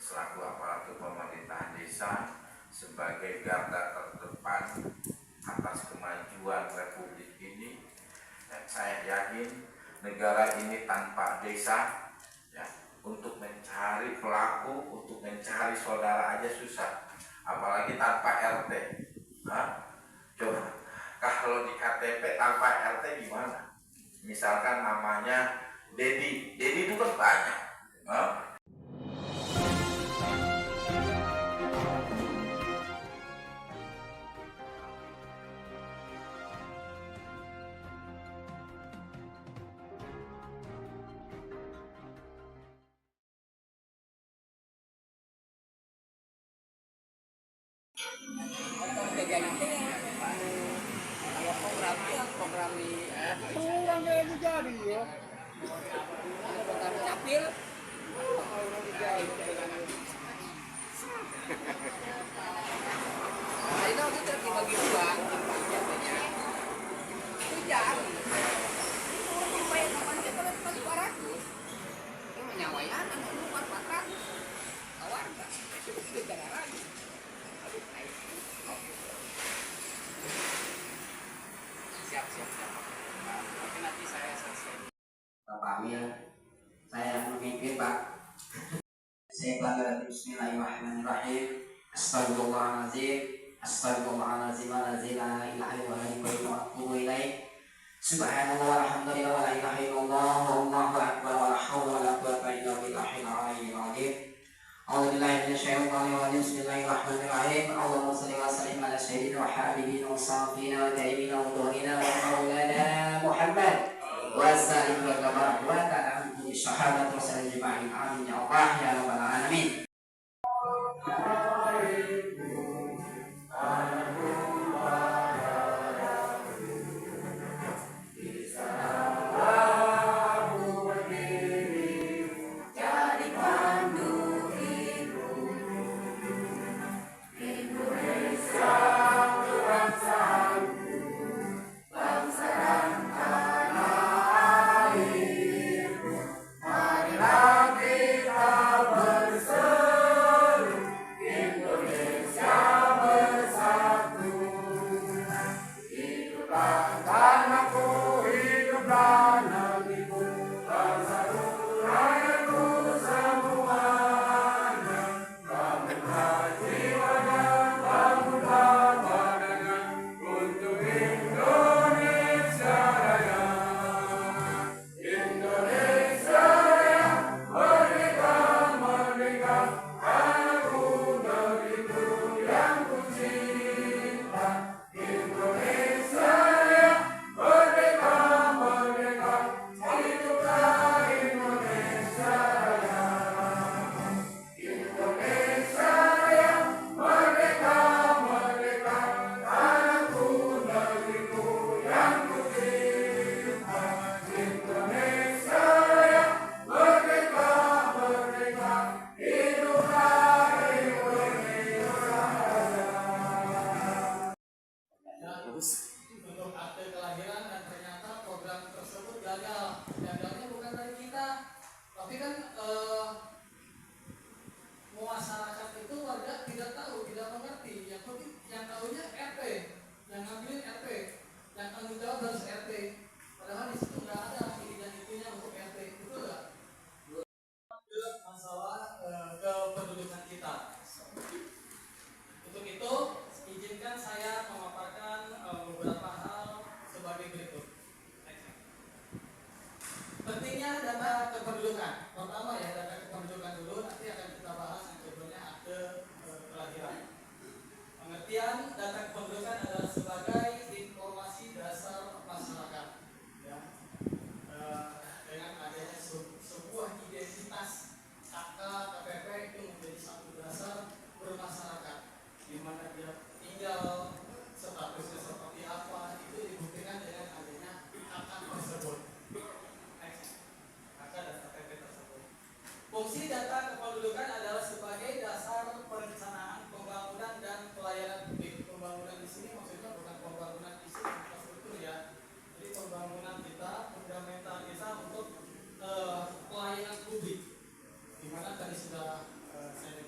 selaku aparatur pemerintahan desa sebagai garda terdepan atas kemajuan Republik ini. Saya yakin negara ini tanpa desa, ya, untuk mencari pelaku, untuk mencari saudara aja susah, apalagi tanpa RT. Coba kalau di KTP tanpa RT gimana? Misalkan namanya Dedi itu kan banyak. Program jadi ya. Capil. Itu kita dibagi dua. Itu jadi. Supaya kapan kita lepas 200. Itu menyawainya anak keluar 400. Warga. Itu negara lagi. Siap. Mungkin nanti saya selesai. Bapak Amir, saya yang memimpin Pak. Saya bangga. Bismillahirrahmanirrahim. Astagfirullahaladzim la ilaha illallah wa atubu ilaih. Subhanallah walhamdulillah wa la ilaha illallah wallahu akbar wa la haula wa la quwwata illa billahil aliyyil azim. A'udzubillahi minasyaitonir rajim. Bismillahirrahmanirrahim. Allahumma shalli wa sallim ala sayyidina wa habibina wa safina wa karimina wa dhuhina wa maulana Muhammad wa sallim wa barik wa ta'ala bi sahabat rasul jama'i. Amin ya Allah ya rabbal alamin. Untuk akte kelahiran dan ternyata program tersebut gagal. Gagalnya bukan dari kita, tapi kan masyarakat itu warga tidak tahu, tidak mengerti. Yang tahunya RT, yang ngambilin RT, yang tanggung jawab harus RT. Padahal di situ nggak ada ini dan itunya untuk RT, itu nggak. Masalah kependudukan kita. Untuk itu izinkan saya memaparkan beberapa hal sebagai berikut. Pentingnya data kependudukan. Pertama ya, data kependudukan dulu, nanti akan kita bahas yang keduanya akte kelahiran. Pengertian data kependudukan adalah sebagai informasi dasar masyarakat, ya. Dengan adanya sebuah identitas akta KTP itu menjadi satu dasar bermasyarakat, di mana dia tinggal, statusnya seperti apa, itu dibuktikan dengan adanya akta tersebut, akta dan KTP tersebut. Fungsi data kependudukan adalah sebagai dasar perencanaan pembangunan dan pelayanan publik. Pembangunan di sini maksudnya bukan pembangunan fisik infrastruktur ya, jadi pembangunan kita, fundamental kita untuk pelayanan publik, di mana tadi sudah saya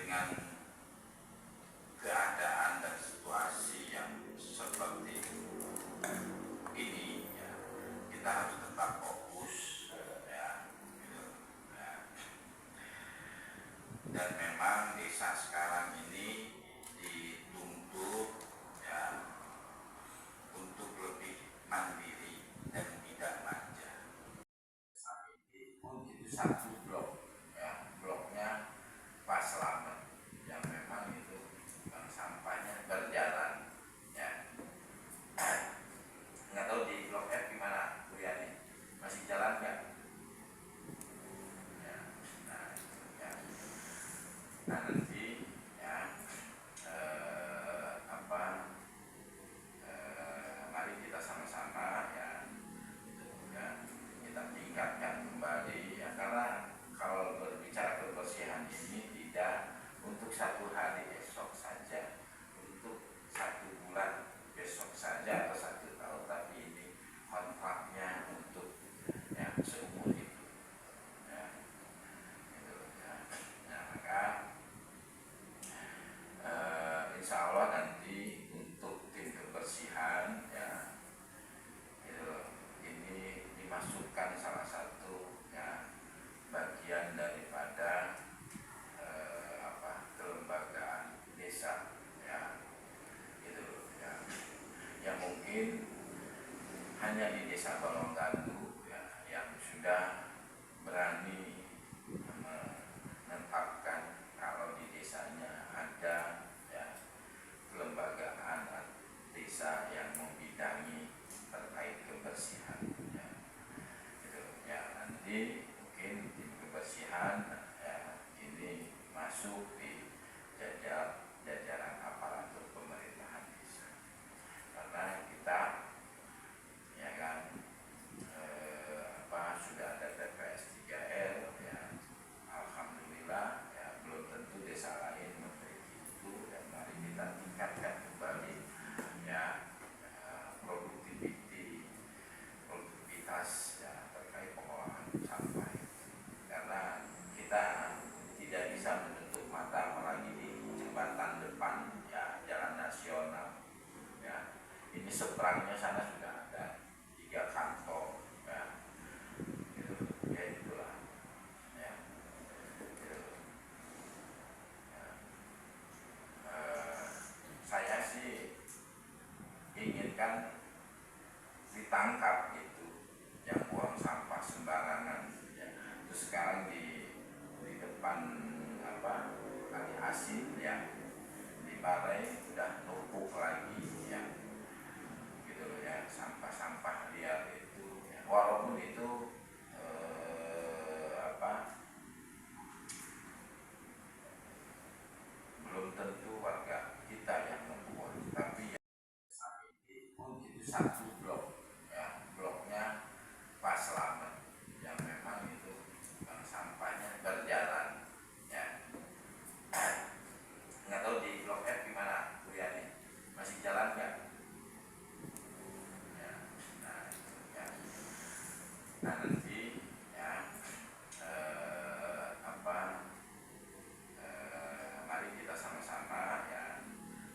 dengan keadaan dan situasi yang seperti ini ya, kita harus tetap fokus ya, gitu. Ya. Dan memang desa sekarang ini dituntut ya untuk lebih mandiri dan tidak manja. Sampai ini pun itu satu blok ya, bloknya Pak Slamet yang memang itu sampahnya berjalan ya. Nggak tahu di blok F gimana Bu Yani, masih jalan nggak? Ya, nah, ya. Nah nanti ya mari kita sama-sama ya, ya kita tingkatkan kembali ya, karena kalau berbicara kebersihan ini tidak untuk satu hari esok saja, untuk satu bulan besok saja atau satu tahun, tapi ini kontraknya untuk ya seumur hidup ya, gitu, ya. Nah, maka insya Allah nanti untuk tim kebersihan ya, gitu, ini dimasukkan salah satu ya bagian daripada kelembagaan desa ya, gitu ya. Yang mungkin hanya di desa Balongganu ya yang sudah berani menetapkan kalau di desanya ada ya kelembagaan desa yang membidangi terkait kebersihan ya, gitu ya. Nanti mungkin tim kebersihan ya ini masuk di jajaran aparatur pemerintahan desa, karena kita ya kan sudah ada TPS 3R ya, alhamdulillah ya, belum tentu desa lain memiliki itu, dan mari kita tingkatkan kembali ya produktivitas ya terkait pengolahan sampah, karena kita tidak bisa menutup mata apalagi di jembatan depan ya jalan nasional ya, ini seberangnya sana sudah ada 3 kantor ya, gitu. Ya itulah ya, gitu. Ya. Saya sih inginkan ditangkap itu yang buang sampah sembarangan ya. Terus sekarang di depan kali asin ya, di balai udah numpuk lagi ya, gitu loh ya, sampah-sampah liar itu ya. Walaupun itu belum tentu warga kita yang membuang, tapi ya sampai ini pun itu satu blok ya, bloknya Pak Slamet yang memang itu sampahnya berjalan ya. Nggak tahu di blok F gimana Bu Yani, masih jalan nggak? Ya, nah itu ya. Nah nanti ya mari kita sama-sama ya,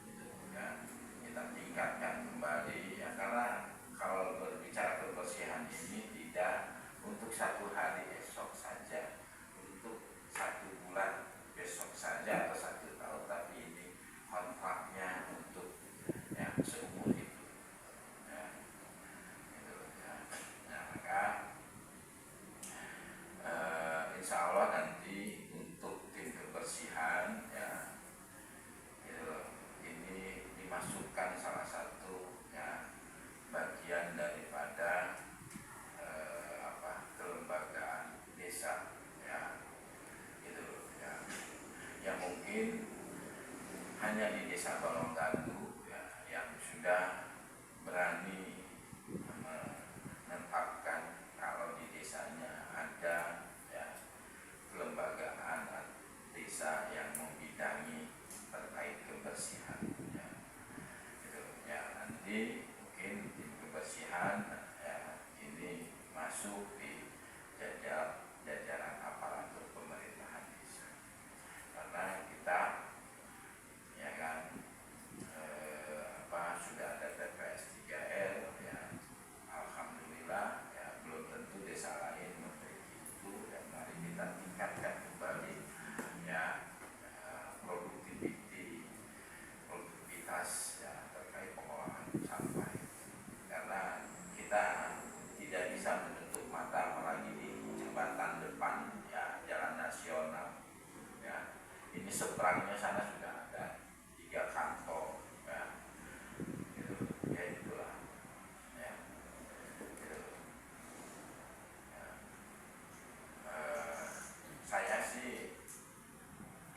gitu, ya kita tingkatkan kembali ya, karena kalau berbicara kebersihan ini tidak untuk satu hari esok saja, untuk satu bulan besok saja atau satu tahun, tapi ini kontraknya untuk ya seumur hidup ya, gitu, ya. Nah maka insya Allah nanti untuk tim kebersihan ya, gitu, ini dimasukkan salah satu ya bagian daripada kelembagaan desa ya, gitu ya. Yang mungkin hanya di desa Balongganu ya yang sudah berani menetapkan kalau di desanya ada ya kelembagaan desa yang membidangi terkait kebersihan ya, gitu ya. Nanti mungkin tim kebersihan ya ini masuk di jajaran aparatur pemerintahan desa, karena kita seberangnya sana sudah ada 3 kantor, ya, gitu. Ya itulah, ya, gitu. Ya. Saya sih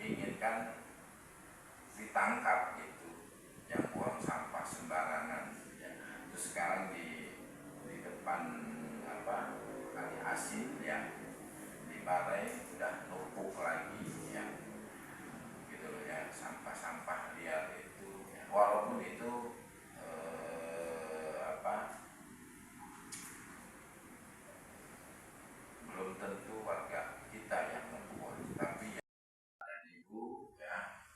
inginkan ditangkap itu yang buang sampah sembarangan, ya. Terus sekarang di depan kali asin, ya, di balai udah numpuk lagi, ya, gitu loh, ya, sampah-sampah liar itu, ya. Walaupun itu belum tentu warga kita yang membuat, tapi ya, dan ibu, ya,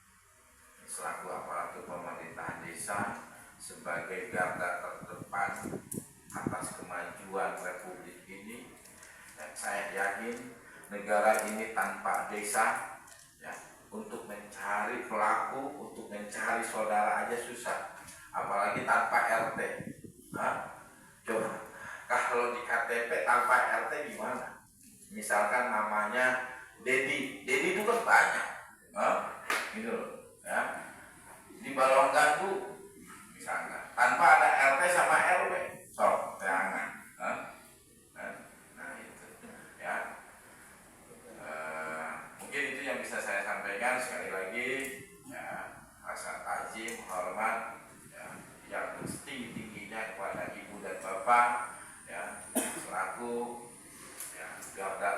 selaku aparatur pemerintahan desa sebagai garda terdepan atas kemajuan Republik ini, saya yakin negara ini tanpa desa, ya, untuk mencari pelaku, untuk mencari saudara aja susah, apalagi tanpa RT. Coba kalau di KTP tanpa RT gimana? Misalkan namanya Dedi itu kan banyak, gitu loh, ya. Di Balong Gandu misalkan tanpa ada RT sama RW, jangan, nah itu, ya. Mungkin itu yang bisa saya sampaikan. Sekali lagi, ya, rasa takzim, hormat, ya, yang setinggi-tingginya kepada ibu dan bapak, ya, selaku, ya, garda